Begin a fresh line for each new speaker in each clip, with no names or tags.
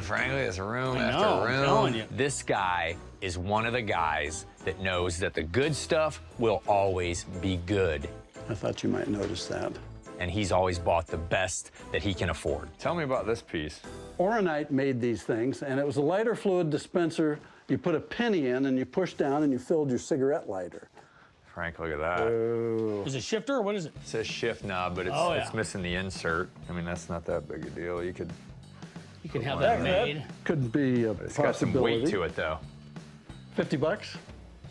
on, Frankly. It's room
I
after
know,
room.
I'm telling you.
This guy is one of the guys that knows that the good stuff will always be good.
I thought you might notice that.
And he's always bought the best that he can afford.
Tell me about this piece.
Oronite made these things, and it was a lighter fluid dispenser. You put a penny in, and you push down, and you filled your cigarette lighter.
Frank, look at that.
Is it a shifter or what is it?
It says shift knob, but it's missing the insert. I mean, that's not that big a deal. You could.
You can have that made.
Couldn't be a
It's got some weight to it, though.
50 bucks?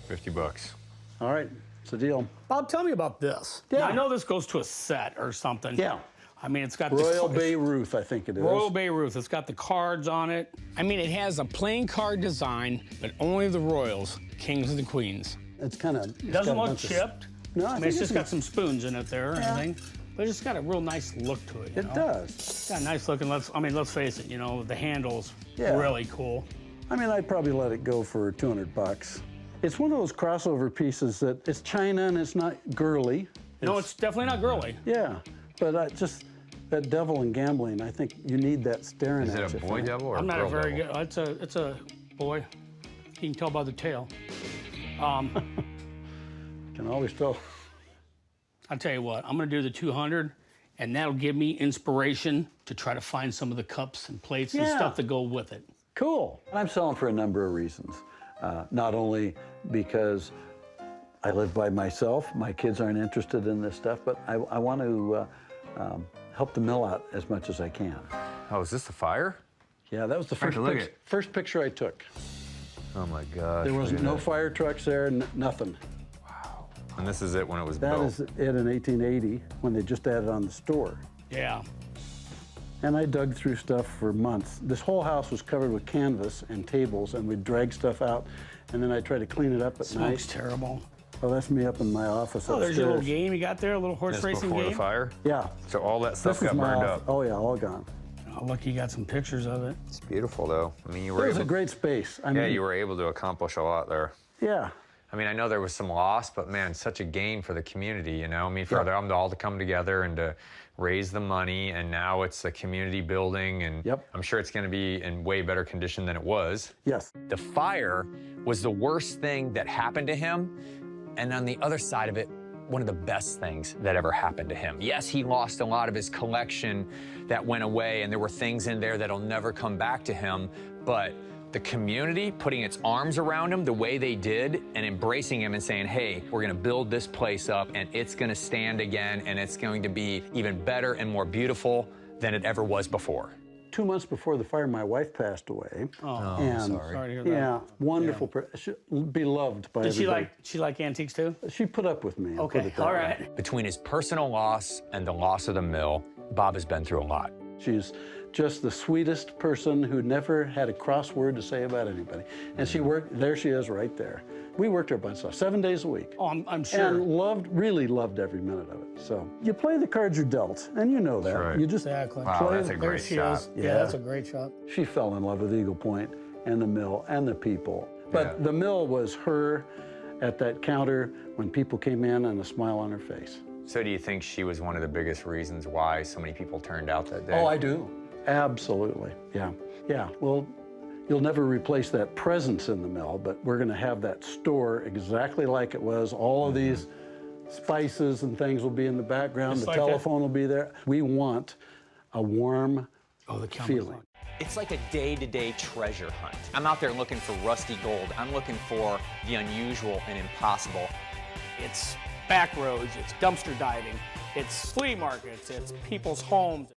50 bucks.
All right, it's a deal.
Bob, tell me about this.
Yeah.
Now, I know this goes to a set or something.
Yeah.
I mean, it's got
Royal
the
Beirut, I think it is.
Royal Beirut. It's got the cards on it. I mean, it has a plain card design, but only the royals, kings and the queens.
It's kind of.
It doesn't look chipped.
No,
I mean, it's just got some spoons in it there and everything. But it's just got a real nice look to it.
It does.
It's got a nice look, and let's face it, you know, the handle's really cool.
I mean, I'd probably let it go for 200 bucks. It's one of those crossover pieces that it's China and it's not girly.
No, it's definitely not girly.
Yeah, but just that devil and gambling, I think you need that staring at you.
Is it a boy devil or a girl devil?
I'm not a very good, it's a boy. You can tell by the tail.
Can always tell.
I'll tell you what, I'm gonna do the 200, and that'll give me inspiration to try to find some of the cups and plates and stuff that go with it.
Cool. I'm selling for a number of reasons. Not only because I live by myself, my kids aren't interested in this stuff, but I want to help the mill out as much as I can.
Oh, is this the fire?
Yeah, that was the first picture I took.
Oh my gosh.
There was no fire trucks there, nothing.
Wow. And this is it when it was
That
built?
is it in 1880 when they just added on the store.
Yeah.
And I dug through stuff for months. This whole house was covered with canvas and tables, and we'd drag stuff out, and then I'd try to clean it up at night.
Smoke's terrible.
Oh, that's me up in my office
Oh,
upstairs.
there's your little game you got there, a little horse
Just
racing
before
game.
the fire?
Yeah.
So all that stuff
This is
got
my
burned
office.
up.
Oh, yeah, all gone.
Oh, look, you got some pictures of it.
It's beautiful, though. I mean, you
It
were
was
able.
a great space. I
Yeah,
mean,
you were able to accomplish a lot there.
Yeah.
I mean, I know there was some loss, but man, such a gain for the community, you know? I mean, for them all to come together and to raise the money, and now it's a community building, and I'm sure it's gonna be in way better condition than it was.
Yes.
The fire was the worst thing that happened to him, and on the other side of it, one of the best things that ever happened to him. Yes, he lost a lot of his collection that went away, and there were things in there that'll never come back to him, but the community putting its arms around him the way they did and embracing him and saying, hey, we're gonna build this place up and it's gonna stand again and it's going to be even better and more beautiful than it ever was before.
2 months before the fire, my wife passed away.
Oh,
and
sorry to hear that.
Yeah, wonderful, beloved by everybody.
She like antiques too?
She put up with me. I'll put
Okay,
it that
all
way.
right.
Between his personal loss and the loss of the mill, Bob has been through a lot.
She's just the sweetest person who never had a cross word to say about anybody. And she worked, there she is right there. We worked her a bunch of 7 days a week.
Oh, I'm sure.
And really loved every minute of it. So you play the cards you're dealt, and you know that.
That's right.
You just
Exactly.
Wow,
play.
that's a
There
great
she
shot.
is. Yeah, that's a great shot.
She fell in love with Eagle Point and the mill and the people. But the mill was her at that counter when people came in and a smile on her face.
So do you think she was one of the biggest reasons why so many people turned out that day?
Oh, I do. Absolutely. Yeah. Yeah. Well, you'll never replace that presence in the mill, but we're going to have that store exactly like it was. All of these spices and things will be in the background.
Just
The
like that.
telephone will be there. We want a warm
the
feeling.
It's like a day-to-day treasure hunt. I'm out there looking for rusty gold. I'm looking for the unusual and impossible.
It's back roads, it's dumpster diving, it's flea markets, it's people's homes.